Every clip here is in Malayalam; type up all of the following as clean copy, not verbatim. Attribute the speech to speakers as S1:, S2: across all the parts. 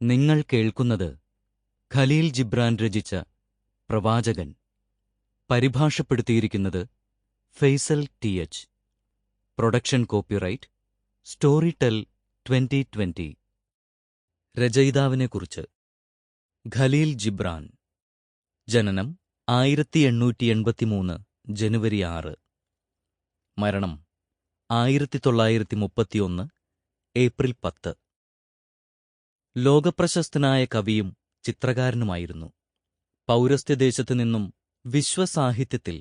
S1: നിങ്ങൾ കേൾക്കുന്നത് ഖലീൽ ജിബ്രാൻ രചിച്ച പ്രവാചകൻ. പരിഭാഷപ്പെടുത്തിയിരിക്കുന്നത് Faisal T H. Production copyright Storytel 2020. രചയിതാവിനെക്കുറിച്ച്. Khalil Gibran. ജനനം 1883 ജനുവരി 6. മരണം 1931 ഏപ്രിൽ 10. ലോകപ്രശസ്തനായ കവിയും ചിത്രകാരനുമായിരുന്നു. പൗരസ്ത്യദേശത്തു നിന്നും വിശ്വസാഹിത്യത്തിൽ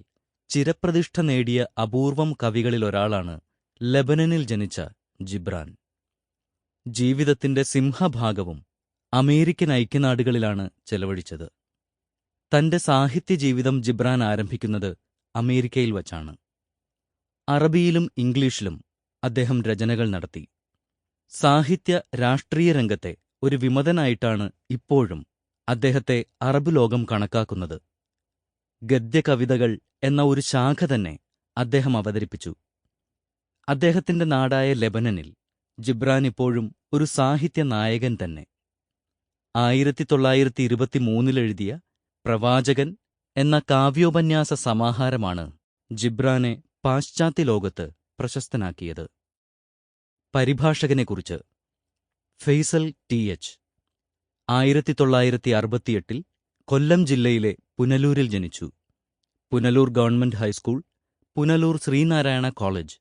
S1: ചിരപ്രതിഷ്ഠ നേടിയ അപൂർവം കവികളിലൊരാളാണ് ലെബനനിൽ ജനിച്ച ജിബ്രാൻ. ജീവിതത്തിന്റെ സിംഹഭാഗവും അമേരിക്കൻ ഐക്യനാടുകളിലാണ് ചെലവഴിച്ചത്. തന്റെ സാഹിത്യജീവിതം ജിബ്രാൻ ആരംഭിക്കുന്നത് അമേരിക്കയിൽ വച്ചാണ്. അറബിയിലും ഇംഗ്ലീഷിലും അദ്ദേഹം രചനകൾ നടത്തി. സാഹിത്യ രാഷ്ട്രീയ രംഗത്തെ ഒരു വിമതനായിട്ടാണ് ഇപ്പോഴും അദ്ദേഹത്തെ അറബ് ലോകം കണക്കാക്കുന്നത്. ഗദ്യകവിതകൾ എന്ന ഒരു ശാഖ തന്നെ അദ്ദേഹം അവതരിപ്പിച്ചു. അദ്ദേഹത്തിന്റെ നാടായ ലെബനനിൽ ജിബ്രാൻ ഇപ്പോഴും ഒരു സാഹിത്യ നായകൻ തന്നെ. 1923 എഴുതിയ പ്രവാചകൻ എന്ന കാവ്യോപന്യാസ സമാഹാരമാണ് ജിബ്രാനെ പാശ്ചാത്യ ലോകത്ത് പ്രശസ്തനാക്കിയത്. പരിഭാഷകനെക്കുറിച്ച്. ഫെയ്സൽ ടി.എച്ച്. 1968 കൊല്ലം ജില്ലയിലെ പുനലൂരിൽ ജനിച്ചു. Punalur government high school, Punalur Sreenarayana college,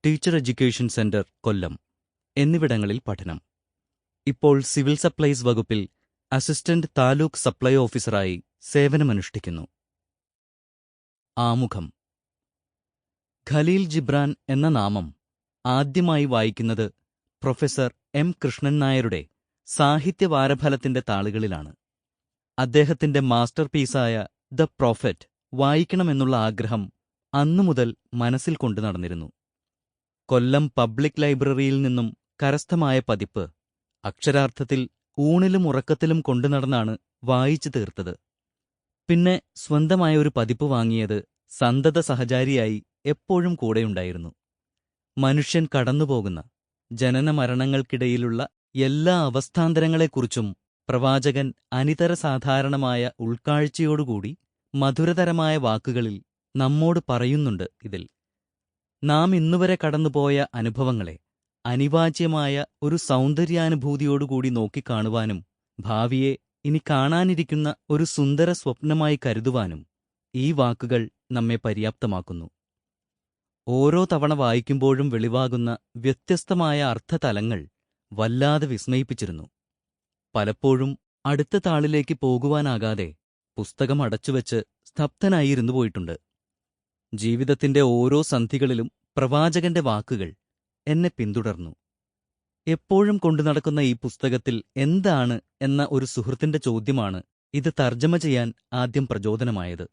S1: teacher education centre Kollam എന്നിവിടങ്ങളിൽ പഠനം. ഇപ്പോൾ സിവിൽ സപ്ലൈസ് വകുപ്പിൽ അസിസ്റ്റന്റ് താലൂക്ക് സപ്ലൈ ഓഫീസറായി സേവനമനുഷ്ഠിക്കുന്നു. ആമുഖം. ഖലീൽ ജിബ്രാൻ എന്ന നാമം ആദ്യമായി വായിക്കുന്നത് പ്രൊഫസർ എം കൃഷ്ണൻ നായരുടെ സാഹിത്യവാരഫലത്തിന്റെ താളുകളിലാണ്. അദ്ദേഹത്തിന്റെ മാസ്റ്റർ പീസായ ദ പ്രോഫറ്റ് വായിക്കണമെന്നുള്ള ആഗ്രഹം അന്നുമുതൽ മനസ്സിൽ കൊണ്ടു നടന്നിരുന്നു. കൊല്ലം പബ്ലിക് ലൈബ്രറിയിൽ നിന്നും കരസ്ഥമായ പതിപ്പ് അക്ഷരാർത്ഥത്തിൽ ഊണിലും ഉറക്കത്തിലും കൊണ്ടുനടന്നാണ് വായിച്ചു തീർത്തത്. പിന്നെ സ്വന്തമായ ഒരു പതിപ്പ് വാങ്ങിയത് സന്തത സഹചാരിയായി എപ്പോഴും കൂടെയുണ്ടായിരുന്നു. മനുഷ്യൻ കടന്നുപോകുന്ന ജനനമരണങ്ങൾക്കിടയിലുള്ള എല്ലാ അവസ്ഥാന്തരങ്ങളെക്കുറിച്ചും പ്രവാചകൻ അനിതരസാധാരണമായ ഉൾക്കാഴ്ചയോടുകൂടി മധുരതരമായ വാക്കുകളിൽ നമ്മോട് പറയുന്നുണ്ട്. ഇതിൽ നാം ഇന്നുവരെ കടന്നുപോയ അനുഭവങ്ങളെ അനിവാര്യമായ ഒരു സൗന്ദര്യാനുഭൂതിയോടുകൂടി നോക്കിക്കാണുവാനും ഭാവിയെ ഇനി കാണാനിരിക്കുന്ന ഒരു സുന്ദര സ്വപ്നമായി കരുതുവാനും ഈ വാക്കുകൾ നമ്മെ പര്യാപ്തമാക്കുന്നു. ഓരോ തവണ വായിക്കുമ്പോഴും വെളിവാകുന്ന വ്യത്യസ്തമായ അർത്ഥതലങ്ങൾ വല്ലാതെ വിസ്മയിപ്പിച്ചിരുന്നു. പലപ്പോഴും അടുത്ത താളിലേക്ക് പോകുവാനാകാതെ പുസ്തകം അടച്ചുവെച്ച് സ്തബ്ധനായിരുന്നു പോയിട്ടുണ്ട്. ജീവിതത്തിന്റെ ഓരോ സന്ധികളിലും പ്രവാചകന്റെ വാക്കുകൾ എന്നെ പിന്തുടർന്നു. എപ്പോഴും കൊണ്ടുനടക്കുന്ന ഈ പുസ്തകത്തിൽ എന്താണ് എന്ന ഒരു സുഹൃത്തിന്റെ ചോദ്യമാണ് ഇത് തർജ്ജമ ചെയ്യാൻ ആദ്യം പ്രചോദനമായത്.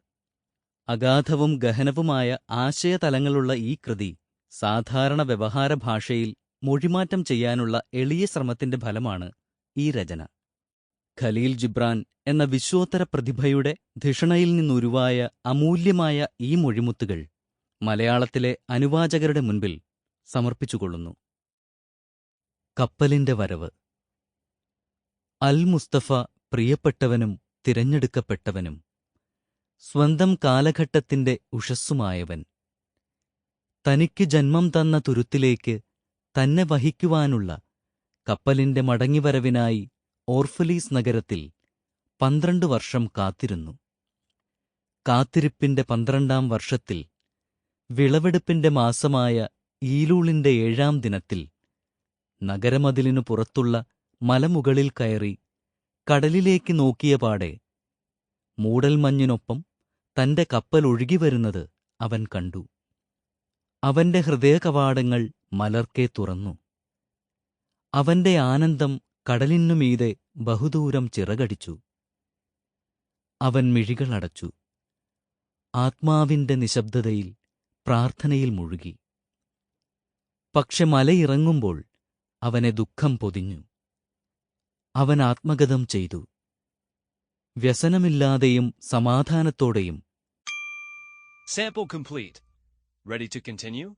S1: അഗാധവും ഗഹനവുമായ ആശയതലങ്ങളുള്ള ഈ കൃതി സാധാരണ വ്യവഹാര ഭാഷയിൽ മൊഴിമാറ്റം ചെയ്യാനുള്ള എളിയ ശ്രമത്തിന്റെ ഫലമാണ് ഈ രചന. ഖലീൽ ജിബ്രാൻ എന്ന വിശ്വോത്തര പ്രതിഭയുടെ ധിഷണയിൽ നിന്നുരുവായ അമൂല്യമായ ഈ മൊഴിമുത്തുകൾ മലയാളത്തിലെ അനുവാചകരുടെ മുൻപിൽ സമർപ്പിച്ചുകൊള്ളുന്നു. കപ്പലിന്റെ വരവ്. അൽ മുസ്തഫ പ്രിയപ്പെട്ടവനും തിരഞ്ഞെടുക്കപ്പെട്ടവനും സ്വന്തം കാലഘട്ടത്തിന്റെ ഉഷസ്സുമായവൻ, തനിക്ക് ജന്മം തന്ന തുരുത്തിലേക്ക് തന്നെ വഹിക്കുവാനുള്ള കപ്പലിന്റെ മടങ്ങിവരവിനായി ഓർഫലീസ് നഗരത്തിൽ 12 വർഷം കാത്തിരുന്നു. കാത്തിരിപ്പിന്റെ 12ാം വർഷത്തിൽ വിളവെടുപ്പിന്റെ മാസമായ ഈലൂളിന്റെ 7ാം ദിനത്തിൽ നഗരമതിലിനു പുറത്തുള്ള മലമുകളിൽ കയറി കടലിലേക്ക് നോക്കിയപാടെ മൂടൽമഞ്ഞിനൊപ്പം തന്റെ കപ്പൽ ഒഴുകിവരുന്നത് അവൻ കണ്ടു. അവന്റെ ഹൃദയകവാടങ്ങൾ മലർക്കെ തുറന്നു. അവന്റെ ആനന്ദം കടലിനുമീതെ ബഹുദൂരം ചിറകടിച്ചു. അവൻ മിഴികളടച്ചു. ആത്മാവിന്റെ നിശബ്ദതയിൽ പ്രാർത്ഥനയിൽ മുഴുകി. പക്ഷെ മലയിറങ്ങുമ്പോൾ അവനെ ദുഃഖം പൊതിഞ്ഞു. അവൻ ആത്മഗതം ചെയ്തു. വ്യസനമില്ലാതെയും സമാധാനത്തോടെയും
S2: Sample complete. Ready to continue?